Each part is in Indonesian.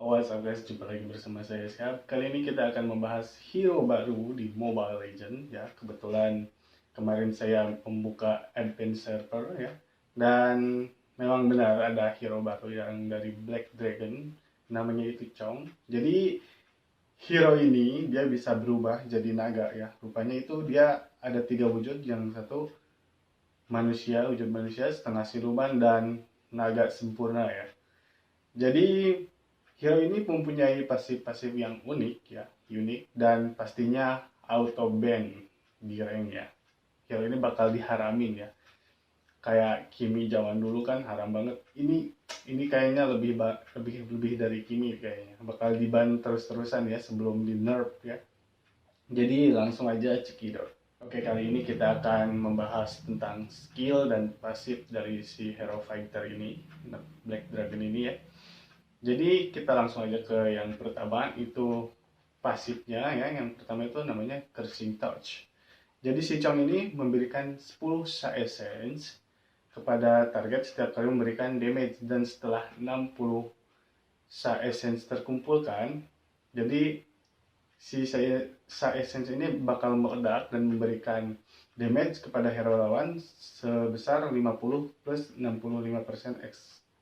What's up guys, jumpa lagi bersama saya Syahab. Kali ini kita akan membahas hero baru di Mobile Legends ya. Kebetulan kemarin saya membuka advance server ya. Dan memang benar ada hero baru yang dari Black Dragon, namanya itu Chong. Jadi hero ini dia bisa berubah jadi naga ya. Rupanya itu dia ada 3 wujud, yang satu manusia, wujud manusia, setengah siluman, dan naga sempurna ya. Jadi hero ini mempunyai pasif-pasif yang unik, dan pastinya auto ban di rank ya. Hero ini bakal diharamin ya. Kayak Kimi zaman dulu kan haram banget. Ini kayaknya lebih dari Kimi kayaknya. Bakal diban terus-terusan ya sebelum di nerf ya. Jadi langsung aja cekidot. Oke, kali ini kita akan membahas tentang skill dan pasif dari si hero fighter ini, Black Dragon ini ya. Jadi kita langsung aja ke yang pertama, itu pasifnya ya. Yang pertama itu namanya Cursing Touch. Jadi si Chong ini memberikan 10 Essence kepada target setiap kali memberikan damage, dan setelah 60 Essence terkumpulkan, jadi si Essence ini bakal meledak dan memberikan damage kepada hero lawan sebesar 50 plus 65%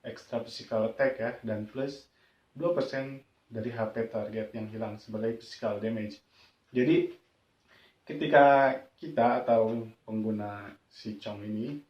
extra physical attack ya, dan plus 2% dari HP target yang hilang sebagai physical damage. Jadi ketika kita atau pengguna si Chong ini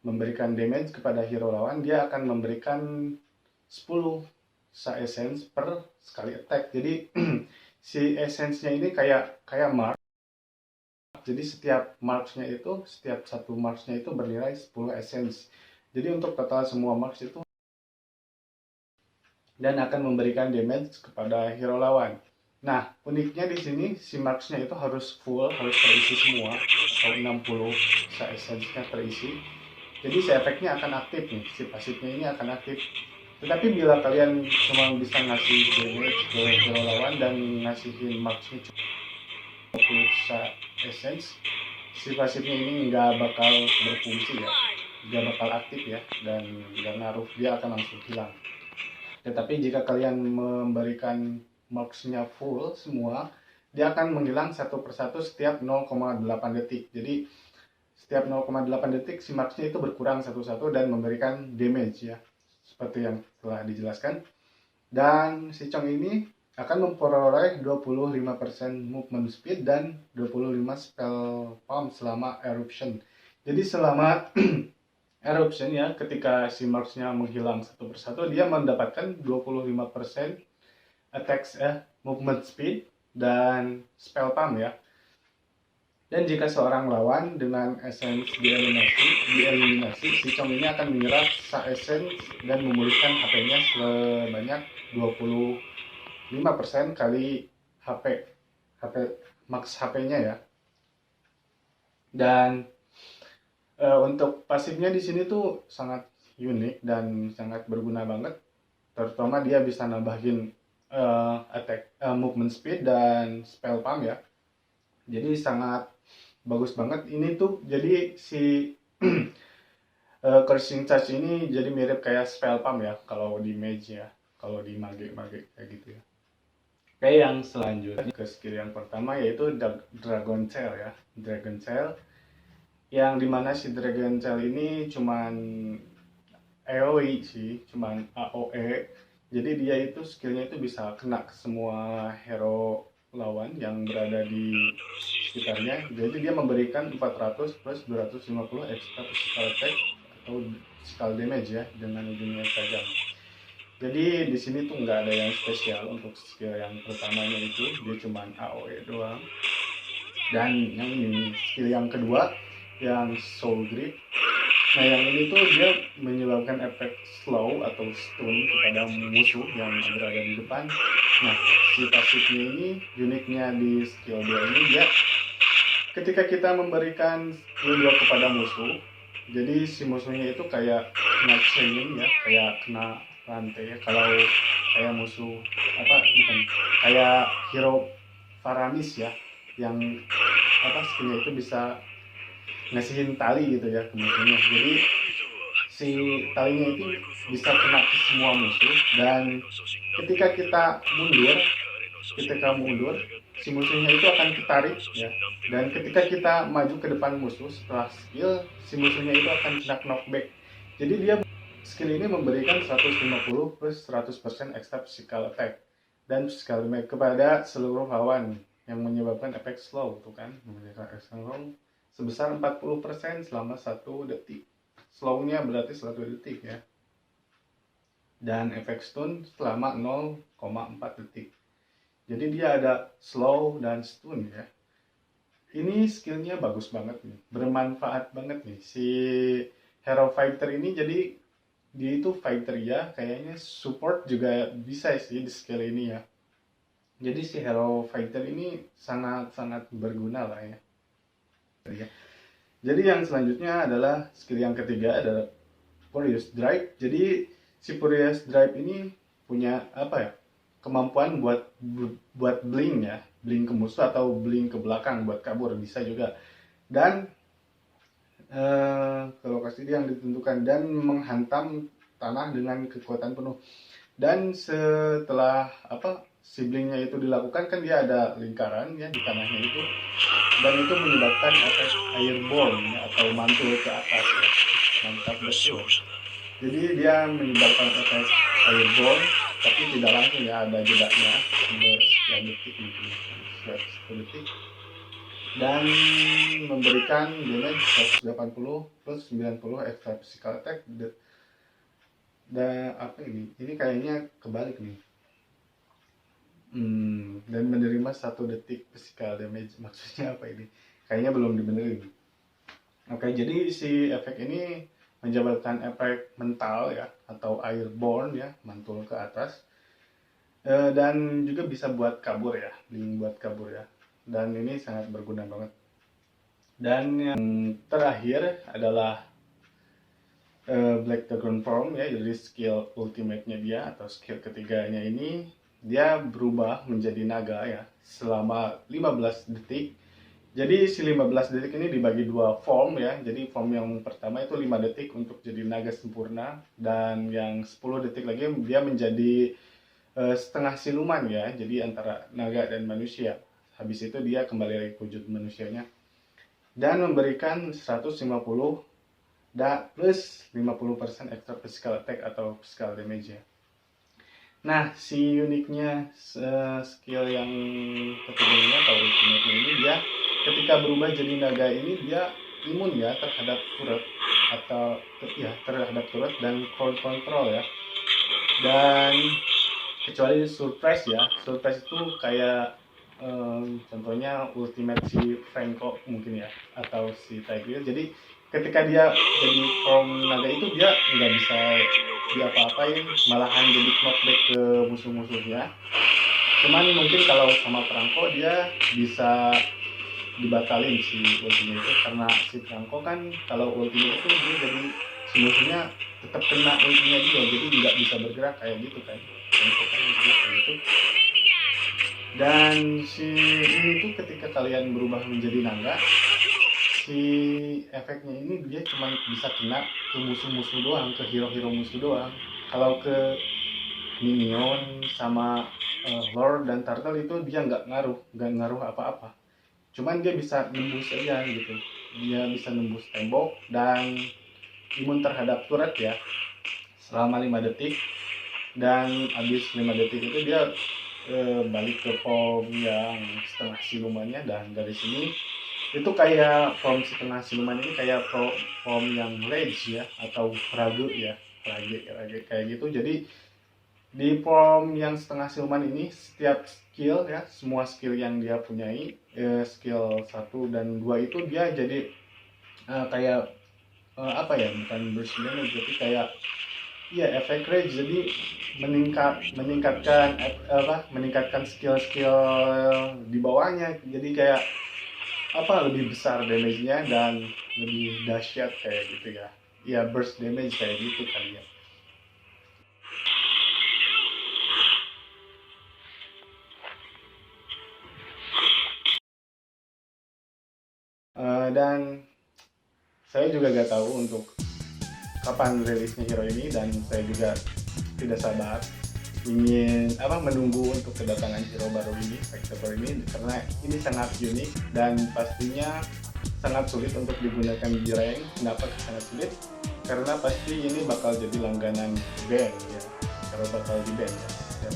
memberikan damage kepada hero lawan, dia akan memberikan 10 essence per sekali attack. Jadi si essence-nya ini kayak mark. Jadi setiap satu marksnya itu bernilai 10 essence. Jadi untuk total semua marks itu, dan akan memberikan damage kepada hero lawan. Nah, uniknya di sini si marksnya itu harus full, harus terisi semua, atau 60 essence-nya terisi. Jadi si efeknya akan aktif nih, si pasifnya ini akan aktif. Tetapi bila kalian cuma bisa ngasih damage ke hero lawan dan ngasihin marksnya 20 essence, si pasifnya ini nggak bakal berfungsi ya, nggak bakal aktif ya, dan nggak ngaruh, dia akan langsung hilang. Tetapi jika kalian memberikan marksnya full semua, dia akan menghilang satu persatu setiap 0,8 detik. Jadi setiap 0,8 detik si marksnya itu berkurang satu-satu dan memberikan damage ya, seperti yang telah dijelaskan. Dan si Chong ini akan memperoleh 25% movement speed dan 25 spell pump selama eruption. Jadi selama eruption ya, ketika si marksnya menghilang satu persatu, dia mendapatkan 25% attacks movement speed dan spell pump ya. Dan jika seorang lawan dengan essence dieliminasi, si Chong ini akan menyerap essence dan memulihkan HP-nya sebanyak 25% kali HP max HP-nya ya. Dan untuk pasifnya di sini tuh sangat unik dan sangat berguna banget. Terutama dia bisa nambahin movement speed dan spell pump ya. Jadi sangat bagus banget ini tuh. Jadi si Cursing Touch ini jadi mirip kayak spell pump ya kalau di mage ya, kalau di mage kayak gitu ya. Oke, yang selanjutnya ke skill yang pertama yaitu Dragon Tail ya. Dragon Tail yang dimana si Dragon Tail ini cuman AoE sih, cuman AOE. Jadi dia itu skillnya itu bisa kena ke semua hero lawan yang berada di sekitarnya. Jadi dia memberikan 400 plus 250 extra physical attack atau physical damage ya, dengan ujungnya tajam. Jadi di sini tuh nggak ada yang spesial untuk skill yang pertamanya, itu dia cuman AOE doang. Dan yang ini skill yang kedua yang Soul Grip. Nah yang ini tuh dia menyebabkan efek slow atau stun kepada musuh yang berada di depan. Nah si pasifnya ini, uniknya di skill 2 ini, dia ketika kita memberikan skill 2 kepada musuh, jadi si musuhnya itu kayak kena chaining ya, kayak kena rantai ya. Kalau kayak musuh bukan kayak hero Faramis ya, yang skillnya itu bisa ngasihin tali gitu ya ke musuhnya. Jadi si talinya itu bisa kena ke semua musuh, dan ketika kita mundur, si musuhnya itu akan ditarik ya. Dan ketika kita maju ke depan musuh setelah skill, si musuhnya itu akan kena knockback. Jadi dia skill ini memberikan 150 plus 100% extra physical attack dan physical damage kepada seluruh lawan yang menyebabkan efek slow tuh kan, memberikan efek slow sebesar 40% selama 1 detik. Slownya berarti 1 detik ya. Dan efek stun selama 0,4 detik. Jadi dia ada slow dan stun ya. Ini skillnya bagus banget nih, bermanfaat banget nih si hero fighter ini. Jadi dia itu fighter ya, kayaknya support juga bisa sih di skill ini ya. Jadi si hero fighter ini sangat berguna lah ya. Jadi yang selanjutnya adalah skill yang ketiga adalah Furious Drive. Jadi si Furious Drive ini punya apa ya? Kemampuan buat blink ya, blink ke musuh atau blink ke belakang buat kabur bisa juga. Dan ke lokasi yang ditentukan dan menghantam tanah dengan kekuatan penuh. Dan setelah si blinknya itu dilakukan kan dia ada lingkaran ya di tanahnya itu, dan itu menyebabkan efek airborne ya, atau mantul ke atas ya. Mantap betul. Jadi dia menyebabkan efek airborne tapi tidak langsung ya, ada jedanya sekian detik mungkin 10 detik, dan memberikan damage 180 plus 90 extra physical attack. Dan apa ini kayaknya kebalik nih. Dan menerima 1 detik physical damage, maksudnya apa ini? Kayaknya belum dibenerin. Oke, jadi si efek ini menjabarkan efek mental ya, atau airborne ya, mantul ke atas, dan juga bisa buat kabur ya, blink buat kabur ya, dan ini sangat berguna banget. Dan yang terakhir adalah Black Dragon Form ya, jadi skill ultimate-nya dia atau skill ketiganya ini, dia berubah menjadi naga ya selama 15 detik. Jadi si 15 detik ini dibagi 2 form ya. Jadi form yang pertama itu 5 detik untuk jadi naga sempurna, dan yang 10 detik lagi dia menjadi setengah siluman ya. Jadi antara naga dan manusia. Habis itu dia kembali lagi ke wujud manusianya. Dan memberikan 150 plus 50% extra physical attack atau physical damage ya. Nah, si uniknya skill yang ketiganya atau ultimate ini, dia ketika berubah jadi naga ini dia imun ya terhadap turret atau terhadap turret dan crowd control ya. Dan kecuali surprise ya, surprise itu kayak contohnya ultimate si Franco mungkin ya, atau si Tiger. Jadi ketika dia jadi form naga itu dia nggak bisa diapa-apain, malahan jadi knockback ke musuh-musuhnya. Cuman mungkin kalau sama Franco dia bisa dibatalin si ultimate itu, karena si Franco kan kalau ultimate itu dia jadi si musuhnya tetap kena ultimate dia, jadi nggak bisa bergerak kayak gitu kan. Franco kan kayak gitu. Dan si ini tuh ketika kalian berubah menjadi naga, si efeknya ini dia cuma bisa kena ke musuh-musuh doang, ke hero-hero musuh doang. Kalau ke minion sama lord dan turtle itu dia nggak ngaruh apa-apa. Cuman dia bisa nembus aja gitu. Dia bisa nembus tembok dan imun terhadap turret ya selama 5 detik. Dan habis 5 detik itu dia balik ke form yang setengah silumannya. Dan dari sini itu kayak form setengah siluman ini kayak form yang rage ya, atau rage ya, rage kayak gitu. Jadi di form yang setengah siluman ini setiap skill ya, semua skill yang dia punyai, skill 1 dan 2 itu dia jadi kayak apa ya, bukan burst damage, jadi kayak efek rage. Jadi meningkatkan skill-skill di bawahnya. Jadi kayak lebih besar damage-nya dan lebih dahsyat kayak gitu ya. Ya burst damage kayak gitu kali ya. Dan saya juga gak tahu untuk kapan rilisnya hero ini, dan saya juga tidak sabar ingin menunggu untuk kedatangan hero baru ini, Factor baru ini, karena ini sangat unik dan pastinya sangat sulit untuk digunakan di rank. Kenapa sangat sulit? Karena pasti ini bakal jadi langganan band ya, kalau bakal di band ya,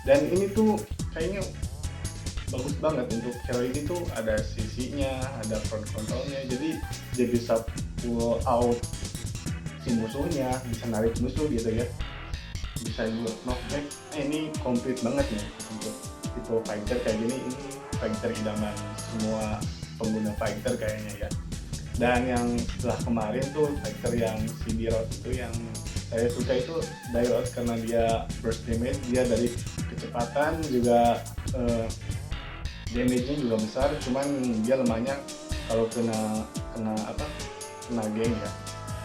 dan ini tuh kayaknya bagus banget untuk hero ini tuh, ada sisinya, ada front controlnya, jadi dia bisa pull out si musuhnya, bisa narik musuh gitu ya, bisa juga knockback. Ini komplit banget nih untuk tipe fighter kayak gini. Ini fighter idaman semua pengguna fighter kayaknya ya. Dan yang setelah kemarin tuh fighter yang si Dirot itu, yang saya suka itu Dirot karena dia burst damage, dia dari kecepatan juga damage-nya juga besar, cuman dia lemahnya kalau kena geng ya,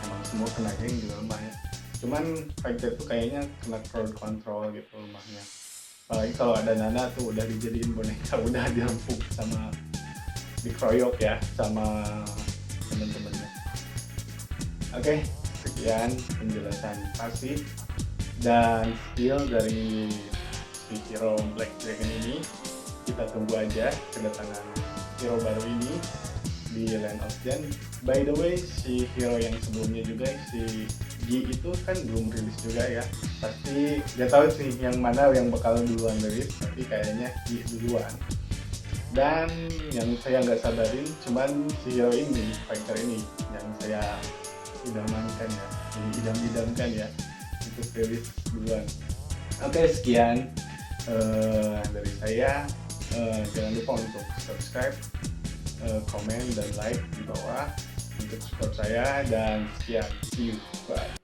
emang semua kena geng juga lemahnya. Cuman fighter tuh kayaknya kena crowd control gitu lemahnya, apalagi kalau ada Nana tuh udah dijadiin boneka, udah dirempuk sama dikeroyok ya sama temen-temennya. Oke, sekian penjelasan pasif dan skill dari si hero Black Dragon ini. Kita tunggu aja kedatangan hero baru ini di Land of Zen. By the way, si hero yang sebelumnya juga, si G itu kan belum rilis juga ya. Pasti gak tahu sih yang mana yang bakal duluan rilis, tapi kayaknya G duluan. Dan yang saya nggak sabarin cuman si hero ini, fighter ini, yang saya idamkan ya untuk rilis duluan. Oke, sekian dari saya. Jangan lupa untuk subscribe, komen, dan like di bawah untuk support saya, dan sekian, see you, bye.